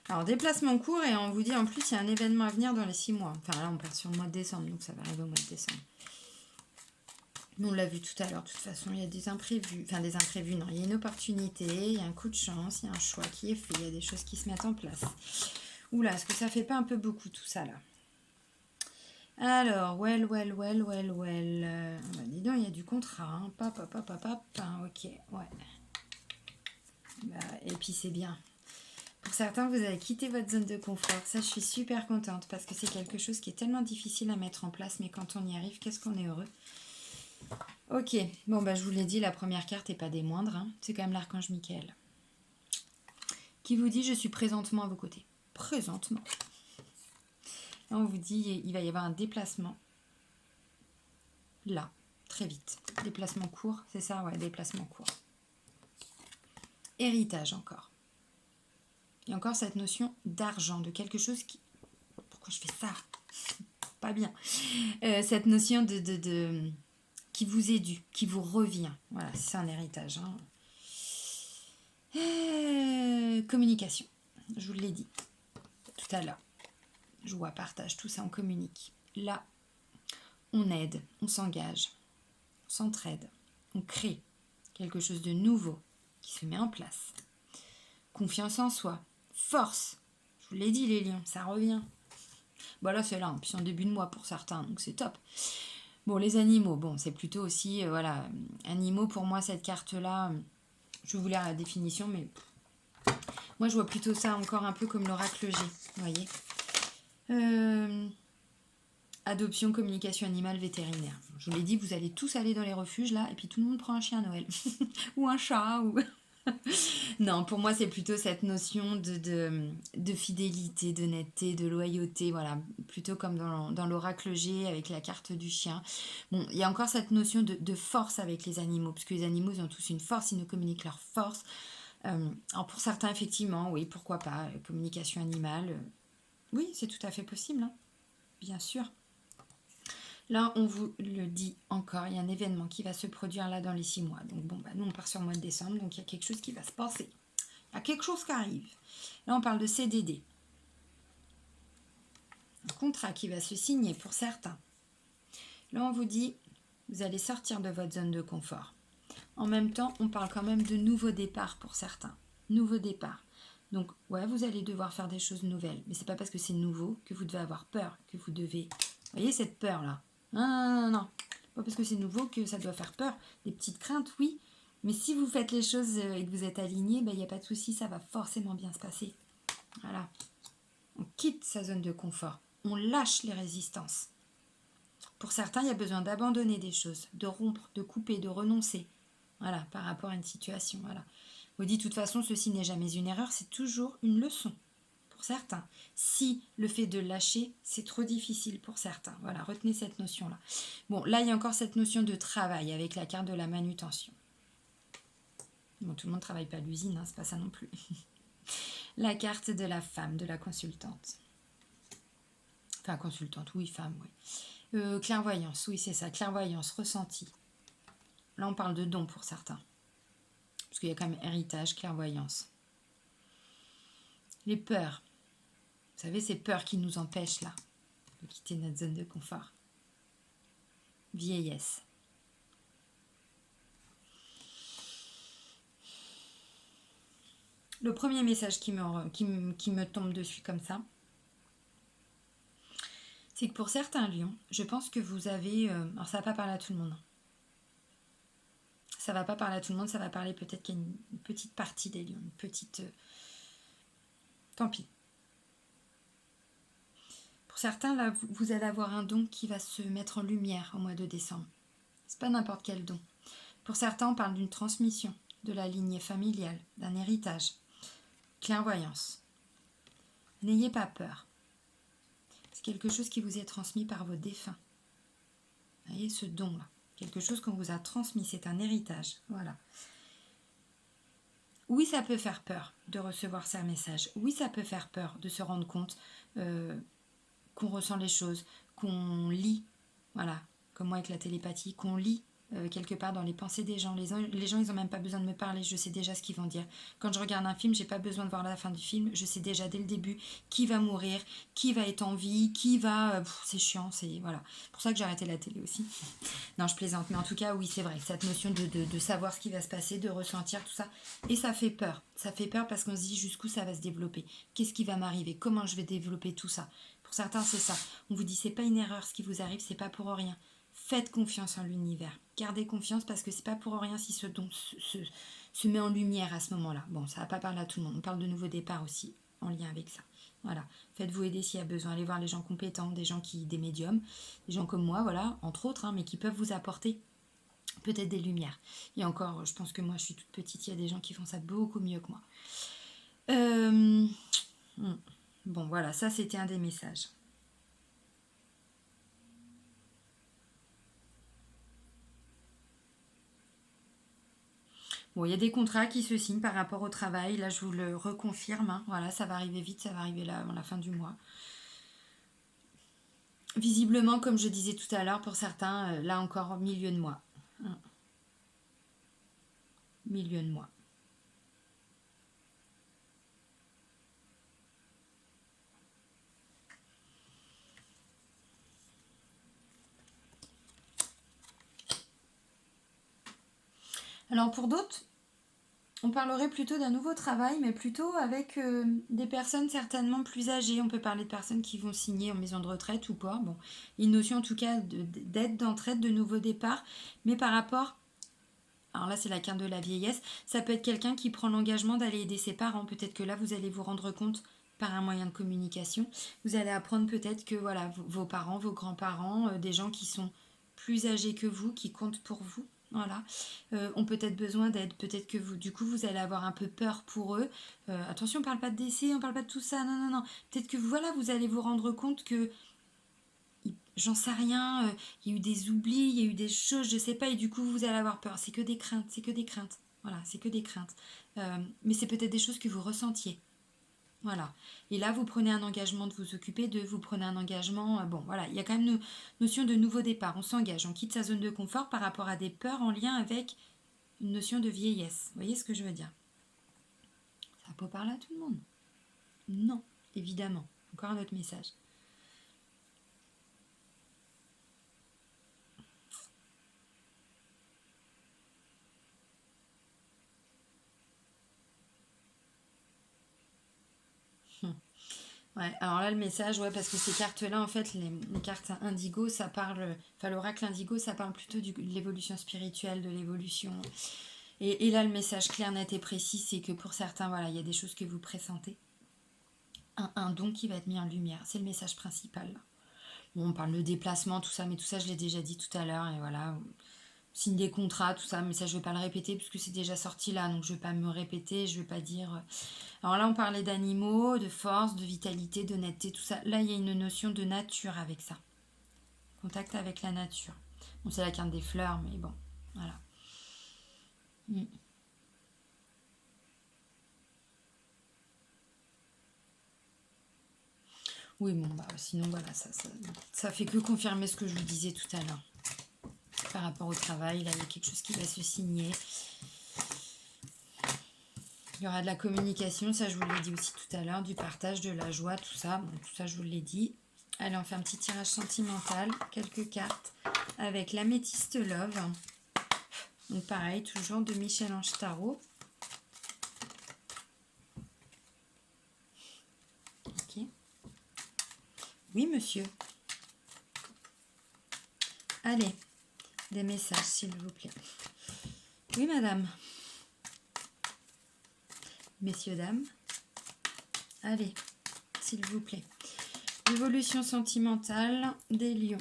Alors, déplacement court et on vous dit en plus, il y a un événement à venir dans les 6 mois. Enfin, là, on part sur le mois de décembre, donc ça va arriver au mois de décembre. On l'a vu tout à l'heure, de toute façon, il y a des imprévus. Enfin, des imprévus, non. Il y a une opportunité, il y a un coup de chance, il y a un choix qui est fait, il y a des choses qui se mettent en place. Oula, est-ce que ça fait pas un peu beaucoup tout ça, là? Alors, well. Bah, dis donc, il y a du contrat. Hein. Ok, ouais. Bah, et puis, c'est bien. Pour certains, vous avez quitté votre zone de confort. Ça, je suis super contente parce que c'est quelque chose qui est tellement difficile à mettre en place. Mais quand on y arrive, qu'est-ce qu'on est heureux. Ok, bon, bah, je vous l'ai dit, la première carte n'est pas des moindres. Hein. C'est quand même l'archange Michael. Qui vous dit, je suis présentement à vos côtés. Présentement. Là, on vous dit, il va y avoir un déplacement. Là, très vite. Déplacement court, c'est ça? Ouais, déplacement court. Héritage encore. Et encore cette notion d'argent, de quelque chose qui... Pourquoi je fais ça? pas bien. Cette notion qui vous est due, qui vous revient. Voilà, c'est un héritage. Hein. Communication, je vous l'ai dit tout à l'heure. Joie, partage, tout ça, on communique. Là, on aide, on s'engage, on s'entraide, on crée quelque chose de nouveau qui se met en place. Confiance en soi, force. Je vous l'ai dit, les lions, ça revient. Bon, là, c'est là, hein, puis en début de mois pour certains, donc c'est top. Bon, les animaux, bon, c'est plutôt aussi, voilà, animaux, pour moi, cette carte-là, je vais vous lire la définition, mais moi, je vois plutôt ça encore un peu comme l'oracle G, vous voyez. Adoption, communication animale, vétérinaire. Je vous l'ai dit, vous allez tous aller dans les refuges, là, et puis tout le monde prend un chien à Noël. Ou un chat, ou... Non, pour moi, c'est plutôt cette notion de fidélité, d'honnêteté, de loyauté, voilà, plutôt comme dans l'oracle G avec la carte du chien. Bon, il y a encore cette notion de force avec les animaux, parce que les animaux, ils ont tous une force, ils nous communiquent leur force. Alors pour certains, effectivement, oui, pourquoi pas, communication animale, oui, c'est tout à fait possible, hein, bien sûr. Là, on vous le dit encore, il y a un événement qui va se produire là dans les 6 mois. Donc bon, bah, nous, on part sur le mois de décembre, donc il y a quelque chose qui va se passer. Il y a quelque chose qui arrive. Là, on parle de CDD. Un contrat qui va se signer pour certains. Là, on vous dit, vous allez sortir de votre zone de confort. En même temps, on parle quand même de nouveaux départs pour certains. Nouveaux départs. Donc, ouais, vous allez devoir faire des choses nouvelles. Mais c'est pas parce que c'est nouveau que vous devez avoir peur, que vous devez... Vous voyez cette peur-là? Non. Pas parce que c'est nouveau que ça doit faire peur. Des petites craintes, oui. Mais si vous faites les choses et que vous êtes aligné, il n'y a pas de souci, ça va forcément bien se passer. Voilà. On quitte sa zone de confort. On lâche les résistances. Pour certains, il y a besoin d'abandonner des choses, de rompre, de couper, de renoncer. Voilà, par rapport à une situation. Voilà. Vous dites, de toute façon, ceci n'est jamais une erreur, c'est toujours une leçon. Pour certains. Si le fait de lâcher, c'est trop difficile pour certains. Voilà, retenez cette notion-là. Bon, là, il y a encore cette notion de travail avec la carte de la manutention. Bon, tout le monde ne travaille pas à l'usine, hein, c'est pas ça non plus. La carte de la femme, de la consultante. Enfin, consultante, oui, femme, oui. Clairvoyance, oui, c'est ça, clairvoyance, ressenti. Là, on parle de don pour certains. Parce qu'il y a quand même héritage, clairvoyance. Les peurs. Vous savez, ces peurs qui nous empêchent, là, de quitter notre zone de confort. Vieillesse. Le premier message qui me tombe dessus comme ça, c'est que pour certains lions, je pense que vous avez... alors ça va pas parler à tout le monde. Ça va pas parler à tout le monde, ça va parler peut-être qu'à une petite partie des lions, une petite... tant pis. Pour certains, là, vous allez avoir un don qui va se mettre en lumière au mois de décembre. C'est pas n'importe quel don. Pour certains, on parle d'une transmission, de la lignée familiale, d'un héritage. Clairvoyance. N'ayez pas peur. C'est quelque chose qui vous est transmis par vos défunts. Vous voyez ce don-là. Quelque chose qu'on vous a transmis, c'est un héritage. Voilà. Oui, ça peut faire peur de recevoir ces messages. Oui, ça peut faire peur de se rendre compte qu'on ressent les choses, qu'on lit, voilà, comme moi avec la télépathie, qu'on lit quelque part dans les pensées des gens. Les gens, ils n'ont même pas besoin de me parler, je sais déjà ce qu'ils vont dire. Quand je regarde un film, j'ai pas besoin de voir la fin du film, je sais déjà dès le début qui va mourir, qui va être en vie, qui va... c'est chiant, c'est... Voilà. C'est pour ça que j'ai arrêté la télé aussi. Non, je plaisante, mais en tout cas, oui, c'est vrai, cette notion de savoir ce qui va se passer, de ressentir tout ça, et ça fait peur. Ça fait peur parce qu'on se dit jusqu'où ça va se développer. Qu'est-ce qui va m'arriver? Comment je vais développer tout ça? Pour certains, c'est ça. On vous dit, c'est pas une erreur ce qui vous arrive, c'est pas pour rien. Faites confiance en l'univers. Gardez confiance parce que c'est pas pour rien si ce don se met en lumière à ce moment-là. Bon, ça va pas parler à tout le monde. On parle de nouveaux départs aussi en lien avec ça. Voilà. Faites-vous aider s'il y a besoin. Allez voir les gens compétents, des médiums, des gens comme moi, voilà, entre autres, hein, mais qui peuvent vous apporter peut-être des lumières. Et encore, je pense que moi, je suis toute petite, il y a des gens qui font ça beaucoup mieux que moi. Bon, voilà, ça, c'était un des messages. Bon, il y a des contrats qui se signent par rapport au travail. Là, je vous le reconfirme. Hein. Voilà, ça va arriver vite, ça va arriver là avant la fin du mois. Visiblement, comme je disais tout à l'heure, pour certains, là encore, milieu de mois. Milieu de mois. Alors pour d'autres, on parlerait plutôt d'un nouveau travail, mais plutôt avec des personnes certainement plus âgées. On peut parler de personnes qui vont signer en maison de retraite ou pas. Bon, une notion en tout cas d'aide, d'entraide, de nouveau départ. Mais par rapport, alors là c'est la carte de la vieillesse, ça peut être quelqu'un qui prend l'engagement d'aller aider ses parents. Peut-être que là vous allez vous rendre compte par un moyen de communication. Vous allez apprendre peut-être que voilà, vos parents, vos grands-parents, des gens qui sont plus âgés que vous, qui comptent pour vous, voilà, ont peut-être besoin d'aide. Peut-être que vous, du coup, vous allez avoir un peu peur pour eux. Attention, on parle pas de décès, on parle pas de tout ça. Non, non, non. Peut-être que voilà, vous allez vous rendre compte que j'en sais rien. Il y a eu des oublis, il y a eu des choses, je sais pas, et du coup, vous allez avoir peur. C'est que des craintes, c'est que des craintes. Voilà, c'est que des craintes. Mais c'est peut-être des choses que vous ressentiez. Voilà. Et là, vous prenez un engagement de vous occuper d'eux, vous prenez un engagement. Bon, voilà, il y a quand même une notion de nouveau départ. On s'engage, on quitte sa zone de confort par rapport à des peurs en lien avec une notion de vieillesse. Vous voyez ce que je veux dire? Ça peut parler à tout le monde? Non, évidemment. Encore un autre message. Ouais, alors là, le message, ouais, parce que ces cartes-là, en fait, les cartes indigo, ça parle, enfin, l'oracle indigo, ça parle plutôt de l'évolution spirituelle, de l'évolution. Et là, le message clair, net et précis, c'est que pour certains, voilà, il y a des choses que vous pressentez. Un don qui va être mis en lumière, c'est le message principal. Bon, on parle de déplacement, tout ça, mais tout ça, je l'ai déjà dit tout à l'heure, et voilà. Signe des contrats, tout ça, mais ça, je ne vais pas le répéter puisque c'est déjà sorti là, donc je ne vais pas me répéter, je ne vais pas dire. Alors là, on parlait d'animaux, de force, de vitalité, d'honnêteté, tout ça. Là, il y a une notion de nature avec ça. Contact avec la nature. Bon, c'est la carte des fleurs, mais bon, voilà. Oui, bon, bah, sinon, voilà, ça fait que confirmer ce que je vous disais tout à l'heure. Par rapport au travail, là, il y a quelque chose qui va se signer. Il y aura de la communication, ça je vous l'ai dit aussi tout à l'heure, du partage, de la joie, tout ça. Bon, tout ça je vous l'ai dit. Allez, on fait un petit tirage sentimental, quelques cartes avec l'améthyste love. Donc pareil, toujours de Michel-Ange Tarot. Ok. Oui, monsieur. Allez, des messages, s'il vous plaît. Oui, madame. Messieurs, dames. Allez, s'il vous plaît. Évolution sentimentale des lions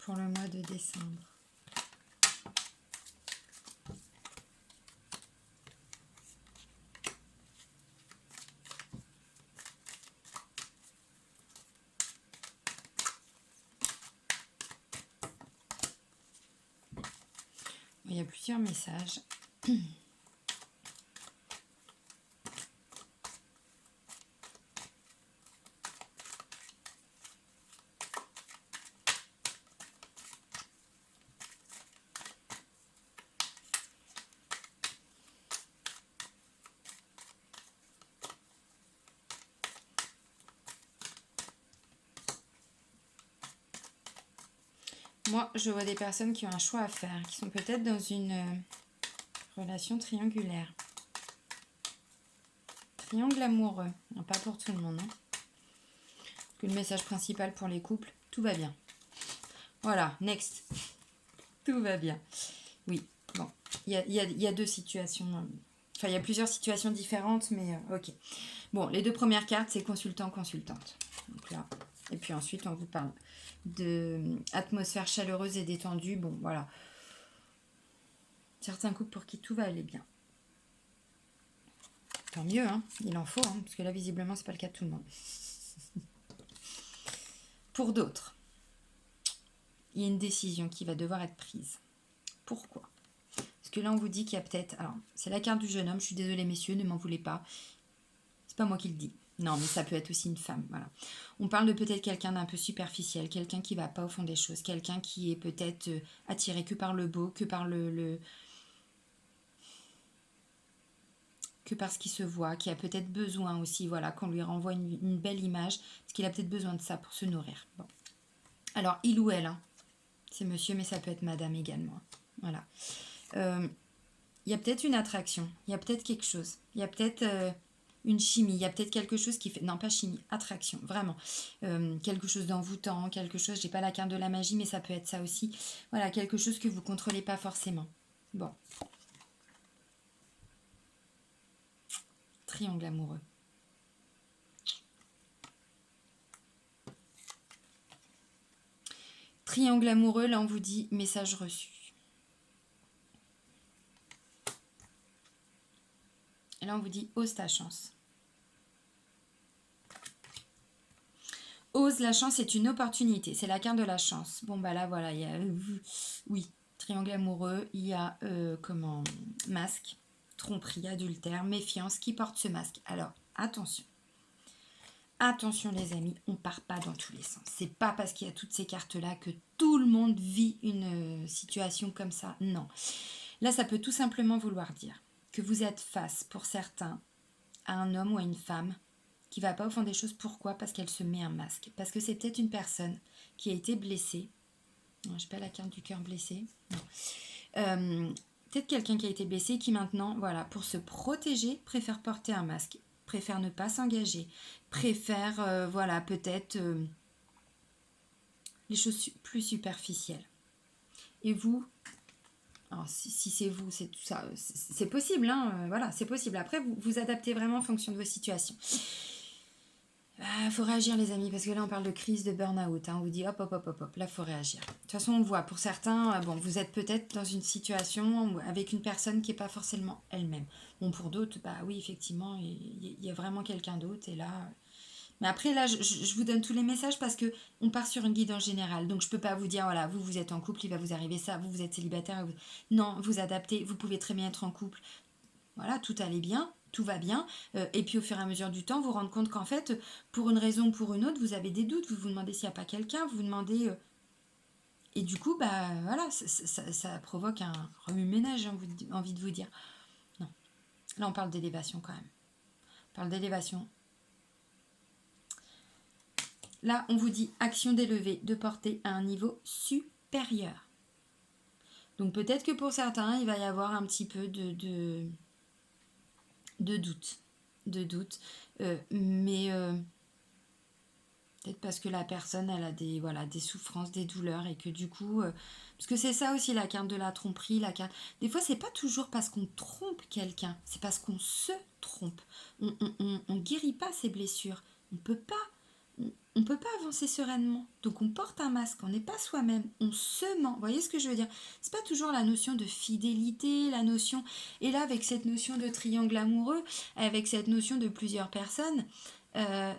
pour le mois de décembre. Il y a plusieurs messages. Moi, je vois des personnes qui ont un choix à faire, qui sont peut-être dans une relation triangulaire. Triangle amoureux. Non, pas pour tout le monde. Hein. Que le message principal pour les couples, tout va bien. Voilà, next. Tout va bien. Oui, bon. Il y a deux situations. Enfin, il y a plusieurs situations différentes, mais ok. Bon, les deux premières cartes, c'est consultant-consultante. Donc là, et puis ensuite, on vous parle de atmosphère chaleureuse et détendue. Bon, voilà. Certains couples pour qui tout va aller bien. Tant mieux, hein, il en faut, hein, parce que là, visiblement, c'est pas le cas de tout le monde. Pour d'autres, il y a une décision qui va devoir être prise. Pourquoi? Parce que là, on vous dit qu'il y a peut-être... Alors, c'est la carte du jeune homme, je suis désolée, messieurs, ne m'en voulez pas. C'est pas moi qui le dis. Non, mais ça peut être aussi une femme, voilà. On parle de peut-être quelqu'un d'un peu superficiel, quelqu'un qui va pas au fond des choses, quelqu'un qui est peut-être attiré que par le beau, que par que par ce qui se voit, qui a peut-être besoin aussi, voilà, qu'on lui renvoie une belle image, parce qu'il a peut-être besoin de ça pour se nourrir. Bon. Alors, il ou elle, hein, c'est monsieur, mais ça peut être madame également. Voilà. Il y a peut-être une attraction, il y a peut-être quelque chose, il y a peut-être une chimie, il y a peut-être quelque chose qui fait... Non, pas chimie, attraction, vraiment. Quelque chose d'envoûtant, quelque chose, j'ai pas la carte de la magie, mais ça peut être ça aussi. Voilà, quelque chose que vous contrôlez pas forcément. Bon. Triangle amoureux. Triangle amoureux, là on vous dit message reçu. Et là on vous dit ose ta chance. Ose, la chance est une opportunité. C'est la carte de la chance. Bon bah là voilà, il y a... oui, triangle amoureux, il y a comment, masque, tromperie, adultère, méfiance. Qui porte ce masque? Alors attention. Attention les amis, on part pas dans tous les sens. C'est pas parce qu'il y a toutes ces cartes-là que tout le monde vit une situation comme ça. Non. Là, ça peut tout simplement vouloir dire que vous êtes face, pour certains, à un homme ou à une femme qui va pas au fond des choses. Pourquoi? Parce qu'elle se met un masque. Parce que c'est peut-être une personne qui a été blessée. Non, je n'ai pas la carte du cœur blessé. Peut-être quelqu'un qui a été blessé qui maintenant, voilà, pour se protéger, préfère porter un masque, préfère ne pas s'engager, préfère, voilà, peut-être les choses plus superficielles. Et vous, alors si c'est vous, c'est tout ça, c'est possible, hein, voilà, c'est possible. Après, vous adaptez vraiment en fonction de vos situations. Faut réagir les amis, parce que là on parle de crise, de burn-out, hein. On vous dit hop, hop, hop, hop, hop, là faut réagir. De toute façon on le voit, pour certains, bon, vous êtes peut-être dans une situation avec une personne qui n'est pas forcément elle-même. Bon, pour d'autres, bah oui, effectivement, il y a vraiment quelqu'un d'autre, et là... Mais après, là, je vous donne tous les messages parce que on part sur une guide en général. Donc, je peux pas vous dire, voilà, vous êtes en couple, il va vous arriver ça, vous êtes célibataire. Non, vous adaptez, vous pouvez très bien être en couple. Voilà, tout allait bien, tout va bien. Et puis, au fur et à mesure du temps, vous vous rendez compte qu'en fait, pour une raison ou pour une autre, vous avez des doutes. Vous vous demandez s'il n'y a pas quelqu'un, vous vous demandez... Et du coup, bah voilà, ça provoque un remue-ménage, j'ai envie de vous dire. Non, là, on parle d'élévation quand même. On parle d'élévation. Là, on vous dit action d'élever, de porter à un niveau supérieur. Donc peut-être que pour certains, il va y avoir un petit peu de doute. Mais peut-être parce que la personne, elle a des souffrances, des douleurs, et que du coup... parce que c'est ça aussi la carte de la tromperie, la carte... Des fois, c'est pas toujours parce qu'on trompe quelqu'un, c'est parce qu'on se trompe. On guérit pas ses blessures. On peut pas avancer sereinement. Donc on porte un masque, on n'est pas soi-même, on se ment. Vous voyez ce que je veux dire? C'est pas toujours la notion de fidélité, la notion... Et là, avec cette notion de triangle amoureux, avec cette notion de plusieurs personnes,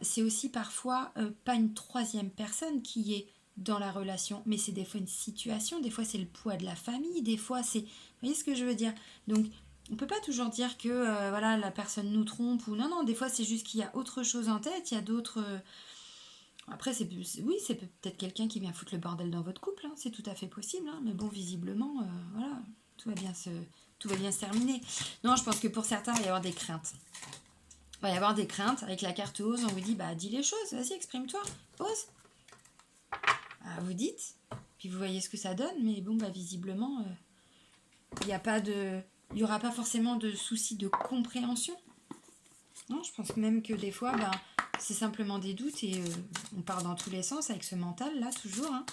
c'est aussi parfois pas une troisième personne qui est dans la relation, mais c'est des fois une situation, des fois c'est le poids de la famille, des fois c'est... Vous voyez ce que je veux dire? Donc on peut pas toujours dire que voilà, la personne nous trompe, ou non, non, des fois c'est juste qu'il y a autre chose en tête, il y a d'autres... Après, oui, c'est peut-être quelqu'un qui vient foutre le bordel dans votre couple, hein, c'est tout à fait possible, hein, mais bon, visiblement, voilà, tout va bien se terminer. Non, je pense que pour certains, il va y avoir des craintes. Il va y avoir des craintes. Avec la carte ose, on vous dit, bah dis les choses, vas-y, exprime-toi, ose. Bah, vous dites, puis vous voyez ce que ça donne, mais bon, bah visiblement, il n'y aura pas forcément de souci de compréhension. Non, je pense même que des fois, bah, c'est simplement des doutes, et on part dans tous les sens avec ce mental, là, toujours. Hein.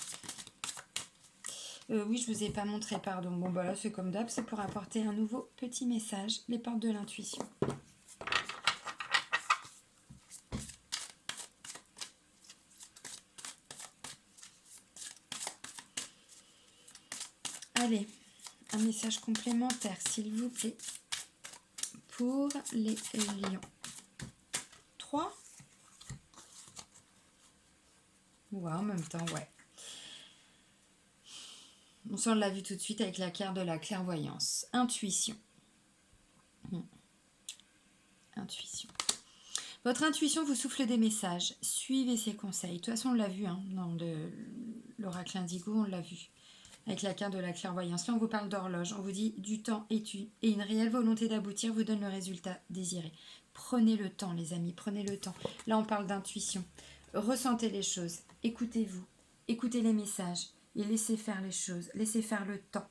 Oui, je vous ai pas montré, pardon. Bon, bah là, c'est comme d'hab, c'est pour apporter un nouveau petit message, les portes de l'intuition. Allez, un message complémentaire, s'il vous plaît, pour les lions. 3. Ouais, en même temps, ouais. On l'a vu tout de suite avec la carte de la clairvoyance. Intuition. Intuition. Votre intuition vous souffle des messages. Suivez ses conseils. De toute façon, on l'a vu, hein, dans l'oracle indigo, on l'a vu. Avec la carte de la clairvoyance. Là, on vous parle d'horloge. On vous dit du temps et une réelle volonté d'aboutir vous donne le résultat désiré. Prenez le temps, les amis, prenez le temps. Là, on parle d'intuition. Ressentez les choses. Écoutez-vous. Écoutez les messages. Et laissez faire les choses. Laissez faire le temps.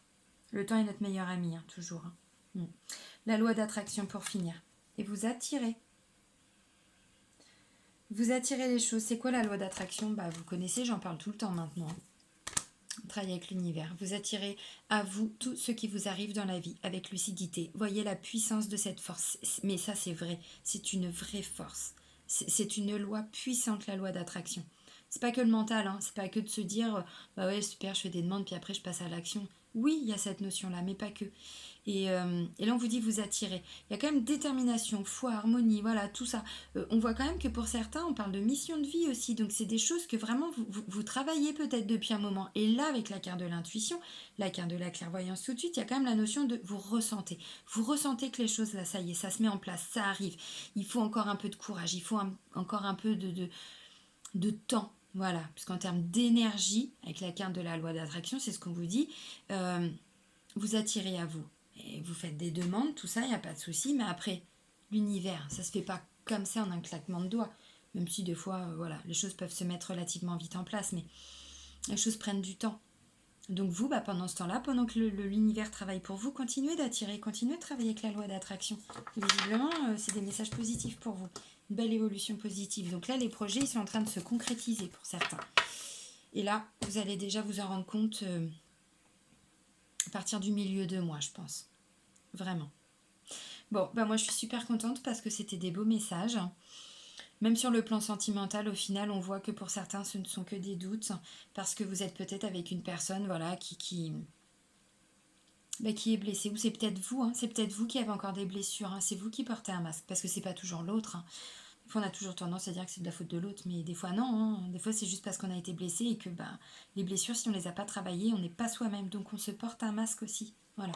Le temps est notre meilleur ami, hein, toujours. Hein. La loi d'attraction pour finir. Et vous attirez. Vous attirez les choses. C'est quoi la loi d'attraction? Vous connaissez, j'en parle tout le temps maintenant. Travaillez avec l'univers. Vous attirez à vous tout ce qui vous arrive dans la vie avec lucidité. Voyez la puissance de cette force. Mais ça, c'est vrai. C'est une vraie force. C'est une loi puissante, la loi d'attraction. C'est pas que le mental, hein. C'est pas que de se dire bah ouais, super, je fais des demandes, puis après je passe à l'action. Oui, il y a cette notion-là, mais pas que. Et là, on vous dit vous attirez. Il y a quand même détermination, foi, harmonie, voilà, tout ça. On voit quand même que pour certains, on parle de mission de vie aussi. Donc, c'est des choses que vraiment vous travaillez peut-être depuis un moment. Et là, avec la carte de l'intuition, la carte de la clairvoyance tout de suite, il y a quand même la notion de vous ressentez. Vous ressentez que les choses, là, ça y est, ça se met en place, ça arrive. Il faut encore un peu de courage, il faut encore un peu de temps. Voilà, puisqu'en termes d'énergie, avec la carte de la loi d'attraction, c'est ce qu'on vous dit, vous attirez à vous. Et vous faites des demandes, tout ça, il n'y a pas de souci. Mais après, l'univers, ça se fait pas comme ça en un claquement de doigts. Même si des fois, voilà, les choses peuvent se mettre relativement vite en place, mais les choses prennent du temps. Donc vous, pendant ce temps-là, pendant que l'univers travaille pour vous, continuez d'attirer, continuez de travailler avec la loi d'attraction. Visiblement, c'est des messages positifs pour vous. Une belle évolution positive. Donc là, les projets, ils sont en train de se concrétiser pour certains. Et là, vous allez déjà vous en rendre compte à partir du milieu de mois, je pense. Vraiment. Bon, moi je suis super contente parce que c'était des beaux messages. Même sur le plan sentimental, au final, on voit que pour certains, ce ne sont que des doutes, parce que vous êtes peut-être avec une personne, voilà, qui est blessée. Ou c'est peut-être vous, hein, c'est peut-être vous qui avez encore des blessures. Hein, c'est vous qui portez un masque, parce que c'est pas toujours l'autre. Hein. Des fois, on a toujours tendance à dire que c'est de la faute de l'autre, mais des fois non. Hein. Des fois, c'est juste parce qu'on a été blessé et que les blessures, si on les a pas travaillées, on n'est pas soi-même. Donc, on se porte un masque aussi. Voilà.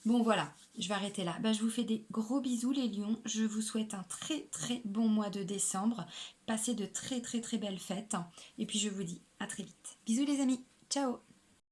Bon voilà, je vais arrêter là. Je vous fais des gros bisous les lions. Je vous souhaite un très très bon mois de décembre. Passez de très très très belles fêtes. Et puis je vous dis à très vite. Bisous les amis. Ciao.